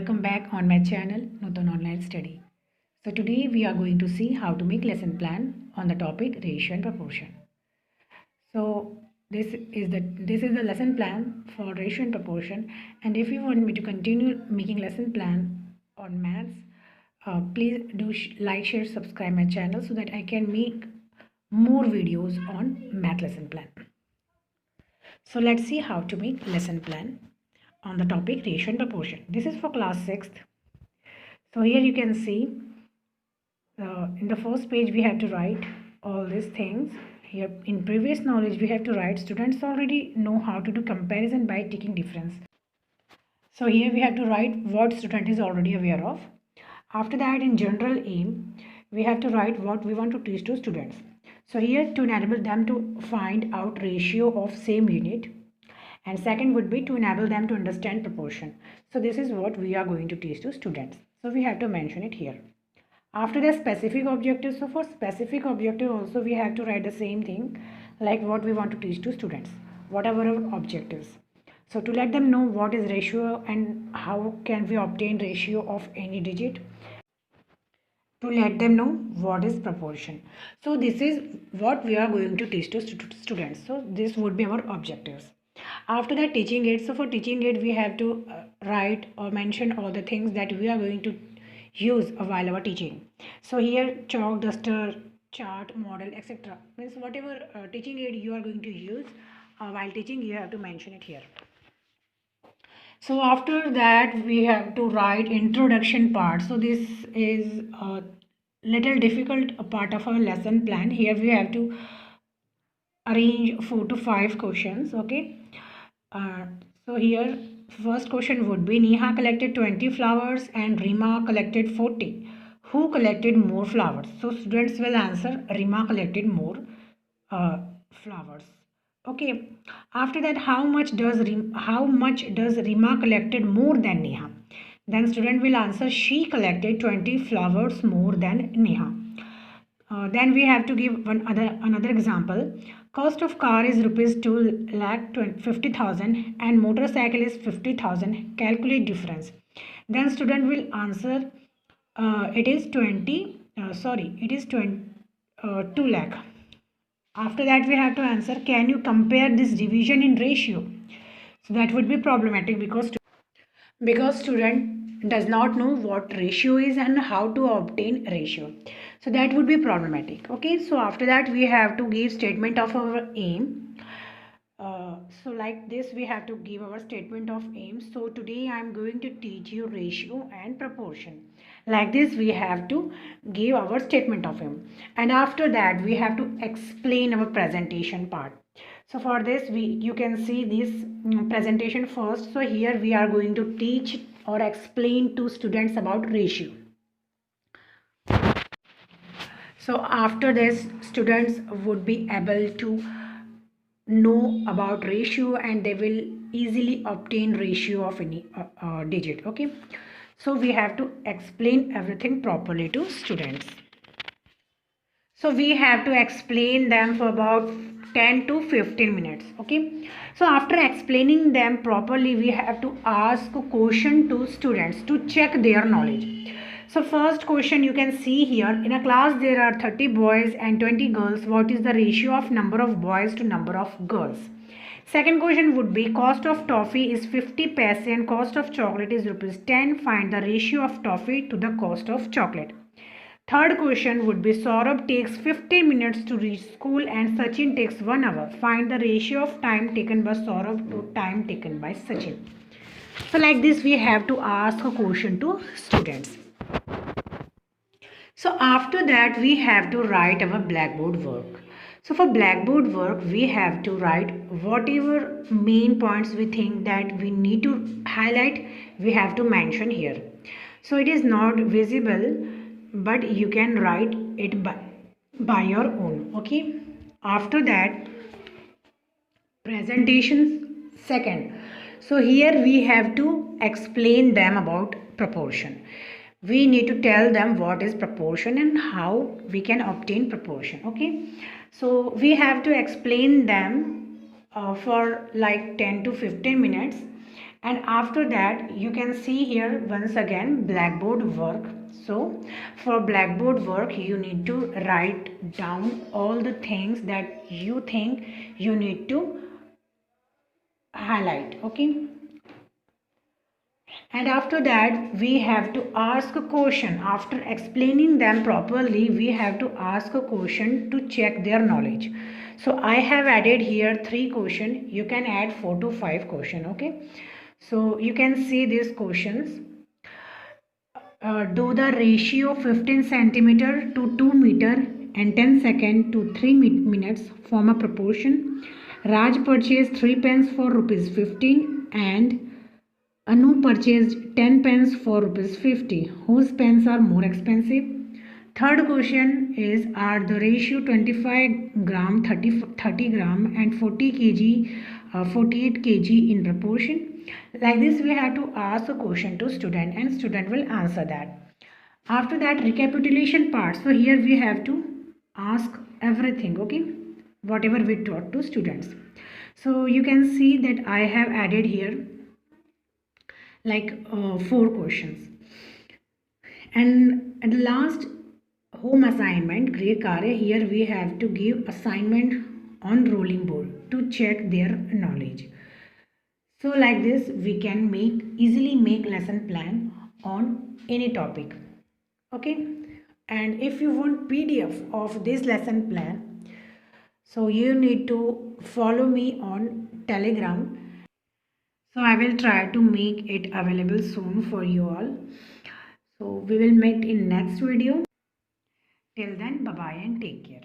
welcome back on my channel Nutan Online Study. So today we are going to see how to make lesson plan on the topic ratio and proportion. So this is the lesson plan for ratio and proportion, and if you want me to continue making lesson plan on maths, please do like, share, subscribe my channel so that I can make more videos on math lesson plan. So let's see how to make lesson plan on the topic ratio and proportion. This is for class 6th. So here you can see in the first page we have to write all these things. Here in previous knowledge we have to write students already know how to do comparison by taking difference. So here we have to write what student is already aware of. After that, in general aim we have to write what we want to teach to students. So here to enable them to find out ratio of same unit, and second would be to enable them to understand proportion. So this is what we are going to teach to students. So we have to mention it here. After the specific objective, so for specific objective also we have to write the same thing like what we want to teach to students, what are our objectives. So to let them know what is ratio and how can we obtain ratio of any digit, to let them know what is proportion. So this is what we are going to teach to students. So this would be our objectives. After that, teaching aid. So for teaching aid we have to write or mention all the things that we are going to use while our teaching. So here chalk, duster, chart, model, etc. means whatever teaching aid you are going to use while teaching, you have to mention it here. So after that we have to write introduction part. So this is a little difficult part of our lesson plan. Here we have to arrange 4 to 5 questions. Okay, so here first question would be Neha collected 20 flowers and Rima collected 40. Who collected more flowers? So students will answer Rima collected more flowers. Okay. After that, how much does Rima collected more than Neha? Then student will answer she collected 20 flowers more than Neha. Then we have to give another example. Cost of car is rupees 2,50,000 and motorcycle is 50,000. Calculate difference. Then student will answer it is 2 lakh. After that we have to answer, can you compare this division in ratio? So that would be problematic because student does not know what ratio is and how to obtain ratio. So that would be problematic. Okay, so after that we have to give statement of our aim. So like this we have to give our statement of aim. So today I am going to teach you ratio and proportion. Like this we have to give our statement of aim, and after that we have to explain our presentation part. So for this you can see this presentation first. So here we are going to teach or explain to students about ratio. So after this students would be able to know about ratio and they will easily obtain ratio of any digit. Okay, so we have to explain everything properly to students. So we have to explain them for about 10 to 15 minutes. Okay, so after explaining them properly we have to ask a question to students to check their knowledge. So first question you can see here, in a class there are 30 boys and 20 girls. What is the ratio of number of boys to number of girls? Second question would be, cost of toffee is 50 paise and cost of chocolate is rupees 10. Find the ratio of toffee to the cost of chocolate. Third question would be, Saurabh takes 15 minutes to reach school and Sachin takes 1 hour. Find the ratio of time taken by Saurabh to time taken by Sachin. So like this we have to ask a question to students. So after that we have to write our blackboard work. So for blackboard work we have to write whatever main points we think that we need to highlight, we have to mention here. So it is not visible, but you can write it by your own. Okay, after that presentations second. So here we have to explain them about proportion. We need to tell them what is proportion and how we can obtain proportion. Okay, so we have to explain them for like 10 to 15 minutes, And after that you can see here once again blackboard work. So for blackboard work you need to write down all the things that you think you need to highlight. Okay, and after that we have to ask a question. After explaining them properly we have to ask a question to check their knowledge. So I have added here 3 questions. You can add 4 to 5 questions. Okay, so you can see these questions. Do the ratio 15 centimeter to 2 meter and 10 second to 3 minutes form a proportion? Raj purchased 3 pens for rupees 15 and Anu purchased 10 pens for rupees 50. Whose pens are more expensive? Third question is, are the ratio 25 gram, 30 gram and 40 kg, 48 kg in proportion? Like this we have to ask a question to student and student will answer that. After that recapitulation part. So here we have to ask everything, okay, whatever we taught to students. So you can see that I have added here like 4 questions. And at the last home assignment, great कार्य, here we have to give assignment on rolling board to check their knowledge. So like this we can easily make lesson plan on any topic. Okay, and if you want PDF of this lesson plan, so you need to follow me on Telegram. So I will try to make it available soon for you all. So we will meet in next video. Till then, bye bye and take care.